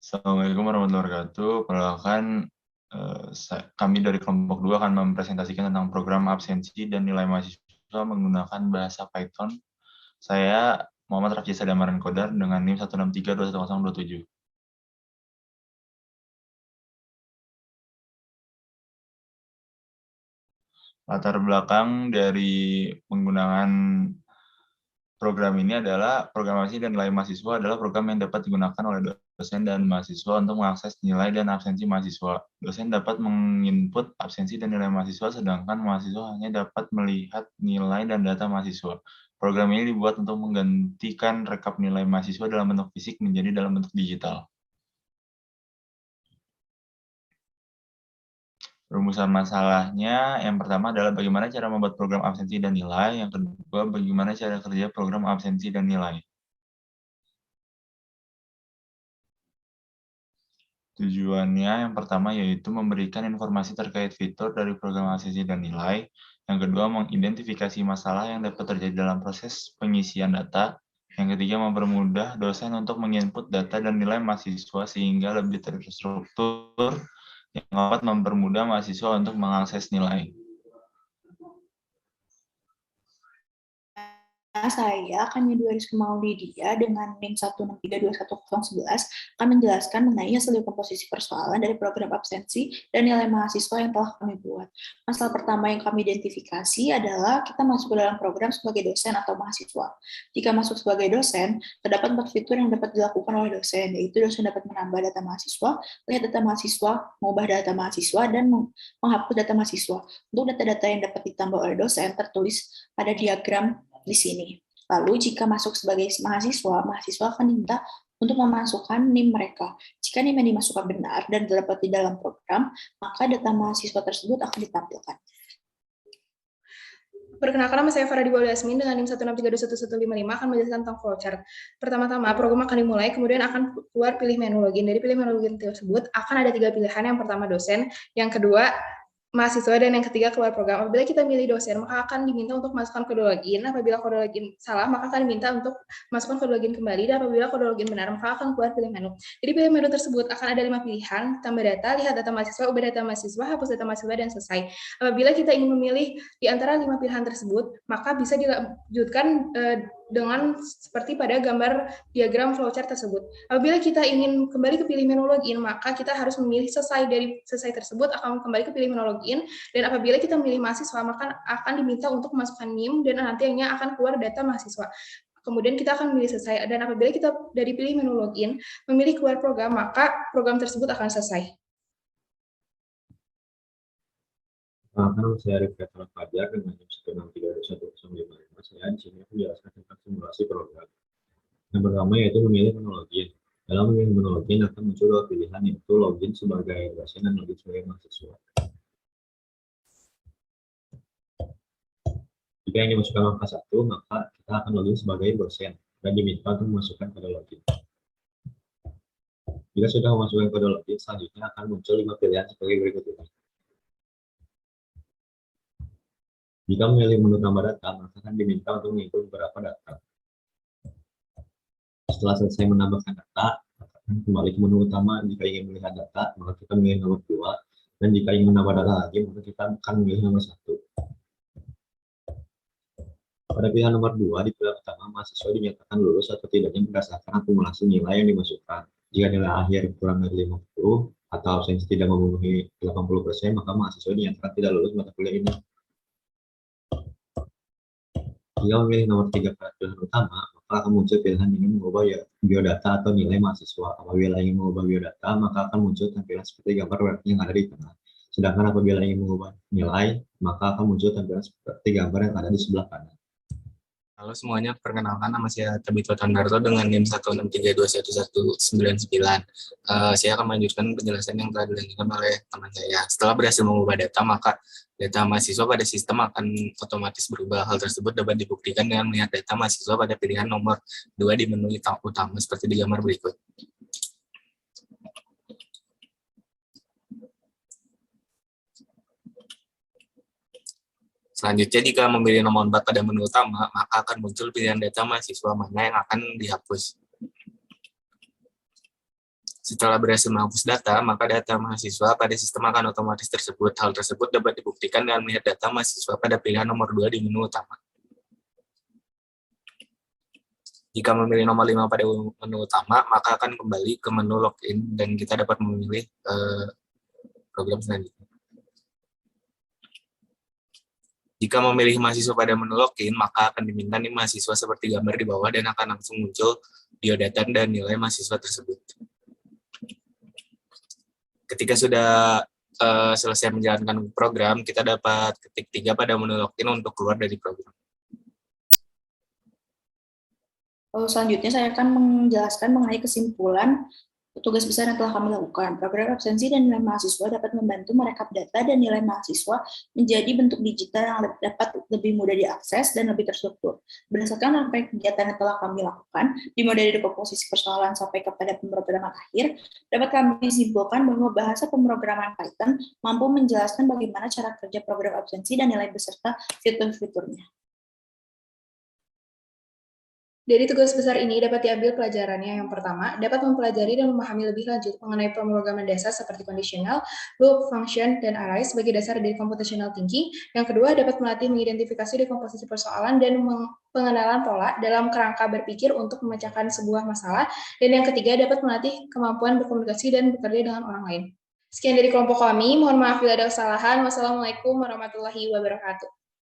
Assalamualaikum warahmatullahi wabarakatuh. Perkenalkan, kami dari kelompok 2 akan mempresentasikan tentang program absensi dan nilai mahasiswa menggunakan bahasa Python. Saya Muhammad Rafji Sadamaran Kodar dengan NIM 163210027. Latar belakang dari penggunaan program ini adalah program absensi dan nilai mahasiswa adalah program yang dapat digunakan oleh dosen dan mahasiswa untuk mengakses nilai dan absensi mahasiswa. Dosen dapat menginput absensi dan nilai mahasiswa, sedangkan mahasiswa hanya dapat melihat nilai dan data mahasiswa. Program ini dibuat untuk menggantikan rekap nilai mahasiswa dalam bentuk fisik menjadi dalam bentuk digital. Rumusan masalahnya, yang pertama adalah bagaimana cara membuat program absensi dan nilai. Yang kedua, bagaimana cara kerja program absensi dan nilai. Tujuannya yang pertama yaitu memberikan informasi terkait fitur dari program absensi dan nilai. Yang kedua, mengidentifikasi masalah yang dapat terjadi dalam proses pengisian data. Yang ketiga, mempermudah dosen untuk menginput data dan nilai mahasiswa sehingga lebih terstruktur, yang dapat mempermudah mahasiswa untuk mengakses nilai. Saya Kanya Rizky Maulidia dengan NIM 1632111 akan menjelaskan mengenai hasil komposisi persoalan dari program absensi dan nilai mahasiswa yang telah kami buat. Masalah pertama yang kami identifikasi adalah kita masuk ke dalam program sebagai dosen atau mahasiswa. Jika masuk sebagai dosen, terdapat 4 fitur yang dapat dilakukan oleh dosen, yaitu dosen dapat menambah data mahasiswa, lihat data mahasiswa, mengubah data mahasiswa, dan menghapus data mahasiswa. Untuk data-data yang dapat ditambah oleh dosen tertulis pada diagram di sini. Lalu jika masuk sebagai mahasiswa, mahasiswa akan diminta untuk memasukkan NIM mereka. Jika NIM yang dimasukkan benar dan terdapat di dalam program, maka data mahasiswa tersebut akan ditampilkan. Perkenalkan, nama saya Farah Dibaul Yasmin dengan NIM 163211155 akan menjelaskan tentang flowchart. Pertama-tama, program akan dimulai, kemudian akan keluar pilih menu login. Dari pilih menu login tersebut akan ada 3 pilihan. Yang pertama dosen, yang kedua mahasiswa, dan yang ketiga keluar program. Apabila kita milih dosen, maka akan diminta untuk masukkan kode login. Apabila kode login salah, maka akan diminta untuk masukkan kode login kembali. Dan apabila kode login benar, maka akan keluar pilih menu. Jadi pilih menu tersebut akan ada 5 pilihan: tambah data, lihat data mahasiswa, ubah data mahasiswa, hapus data mahasiswa, dan selesai. Apabila kita ingin memilih di antara 5 pilihan tersebut, maka bisa dilanjutkan dengan seperti pada gambar diagram flowchart tersebut. Apabila kita ingin kembali ke pilih menu login, maka kita harus memilih selesai. Dari selesai tersebut akan kembali ke pilih menu login, dan apabila kita memilih mahasiswa, maka akan diminta untuk memasukkan NIM dan nantinya akan keluar data mahasiswa. Kemudian kita akan memilih selesai, dan apabila kita dari pilih menu login memilih keluar program, maka program tersebut akan selesai. Perkenalkan, saya Rifat Fajar dengan NIM 163211155. Saya di sini menjelaskan tentang simulasi program. Yang pertama yaitu memilih menu login. Dalam memilih menu login akan muncul 2 pilihan, yaitu login sebagai dosen dan login sebagai mahasiswa. Jika yang dimasukkan angka 1, maka kita akan login sebagai dosen dan diminta untuk memasukkan kode login. Jika sudah memasukkan kode login, selanjutnya akan muncul 5 pilihan sebagai berikut ini. Jika memilih menu tambah data, maka akan diminta untuk menginput beberapa data. Setelah selesai menambahkan data, akan kembali ke menu utama. Jika ingin melihat data, maka kita memilih nomor 2. Dan jika ingin menambah data lagi, maka kita akan memilih nomor 1. Pada pilihan nomor 2, di pilihan pertama, mahasiswa dinyatakan lulus atau tidaknya berdasarkan akumulasi nilai yang dimasukkan. Jika nilai akhir kurang dari 50 atau absensi tidak memenuhi 80%, maka mahasiswa dinyatakan tidak lulus mata kuliah ini. Jika memilih nomor 3 pada pilihan utama, maka akan muncul pilihan ingin mengubah biodata atau nilai mahasiswa. Apabila ingin mengubah biodata, maka akan muncul tampilan seperti gambar yang ada di tengah. Sedangkan apabila ingin mengubah nilai, maka akan muncul tampilan seperti gambar yang ada di sebelah kanan. Halo semuanya, perkenalkan nama saya Tabito Tandarto dengan NIM 163211199. Saya akan melanjutkan penjelasan yang telah dilanjutkan oleh teman saya. Setelah berhasil mengubah data, maka data mahasiswa pada sistem akan otomatis berubah. Hal tersebut dapat dibuktikan dengan melihat data mahasiswa pada pilihan nomor 2 di menu utama seperti di gambar berikut. Selanjutnya, jika memilih nomor 4 pada menu utama, maka akan muncul pilihan data mahasiswa mana yang akan dihapus. Setelah berhasil menghapus data, maka data mahasiswa pada sistem akan otomatis tersebut. Hal tersebut dapat dibuktikan dengan melihat data mahasiswa pada pilihan nomor 2 di menu utama. Jika memilih nomor 5 pada menu utama, maka akan kembali ke menu login dan kita dapat memilih program selanjutnya. Jika memilih mahasiswa pada menu login, maka akan diminta nih mahasiswa seperti gambar di bawah dan akan langsung muncul biodata dan nilai mahasiswa tersebut. Ketika sudah selesai menjalankan program, kita dapat ketik 3 pada menu login untuk keluar dari program. Selanjutnya saya akan menjelaskan mengenai kesimpulan tugas besar yang telah kami lakukan. Program absensi dan nilai mahasiswa dapat membantu merekap data dan nilai mahasiswa menjadi bentuk digital yang dapat lebih mudah diakses dan lebih terstruktur. Berdasarkan rangkaian kegiatan yang telah kami lakukan, dimulai dari komposisi persoalan sampai kepada pemrograman akhir, dapat kami simpulkan bahwa bahasa pemrograman Python mampu menjelaskan bagaimana cara kerja program absensi dan nilai beserta fitur-fiturnya. Dari tugas besar ini dapat diambil pelajarannya. Yang pertama, dapat mempelajari dan memahami lebih lanjut mengenai pemrograman dasar seperti conditional, loop, function, dan array sebagai dasar dari computational thinking. Yang kedua, dapat melatih mengidentifikasi dekomposisi persoalan dan pengenalan pola dalam kerangka berpikir untuk memecahkan sebuah masalah. Dan yang ketiga, dapat melatih kemampuan berkomunikasi dan bekerja dengan orang lain. Sekian dari kelompok kami. Mohon maaf bila ada kesalahan. Wassalamualaikum warahmatullahi wabarakatuh.